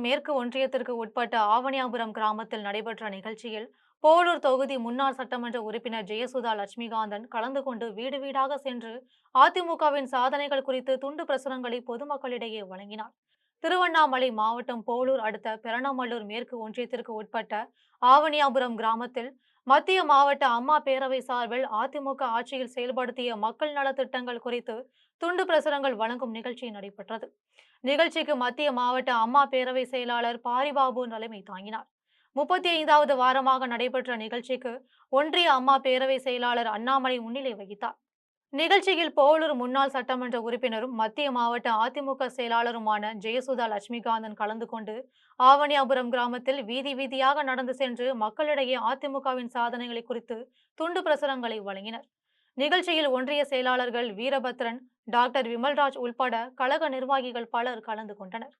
மேற்கு ஒன்றியத்திற்கு உட்பட்ட ஆவணியாபுரம் கிராமத்தில் நடைபெற்ற நிகழ்ச்சியில் போளூர் தொகுதி முன்னாள் சட்டமன்ற உறுப்பினர் ஜெயசுதா லட்சுமிகாந்தன் கலந்து கொண்டு வீடு வீடாக சென்று அதிமுகவின் சாதனைகள் குறித்து துண்டு பிரசுரங்களை பொதுமக்களிடையே வழங்கினார். திருவண்ணாமலை மாவட்டம் போளூர் அடுத்த பெரணமல்லூர் மேற்கு ஒன்றியத்திற்கு உட்பட்ட ஆவணியாபுரம் கிராமத்தில் மத்திய மாவட்ட அம்மா பேரவை சார்பில் அதிமுக ஆட்சியில் செயல்படுத்திய மக்கள் நலத்திட்டங்கள் குறித்து துண்டு பிரசுரங்கள் வழங்கும் நிகழ்ச்சி நடைபெற்றது. நிகழ்ச்சிக்கு மத்திய மாவட்ட அம்மா பேரவை செயலாளர் பாரிபாபு தலைமை தாங்கினார். 35வது வாரமாக நடைபெற்ற நிகழ்ச்சிக்கு ஒன்றிய அம்மா பேரவை செயலாளர் அண்ணாமலை முன்னிலை வகித்தார். நிகழ்ச்சியில் போளூர் முன்னாள் சட்டமன்ற உறுப்பினரும் மத்திய மாவட்ட அதிமுக செயலாளருமான ஜெயசுதா லட்சுமிகாந்தன் கலந்து கொண்டு ஆவணியாபுரம் கிராமத்தில் வீதி வீதியாக நடந்து சென்று மக்களிடையே அதிமுகவின் சாதனைகளை குறித்து துண்டு பிரசுரங்களை வழங்கினர். நிகழ்ச்சியில் ஒன்றிய செயலாளர்கள் வீரபத்ரன், டாக்டர் விமல்ராஜ் உள்பட கழக நிர்வாகிகள் பலர் கலந்து கொண்டனர்.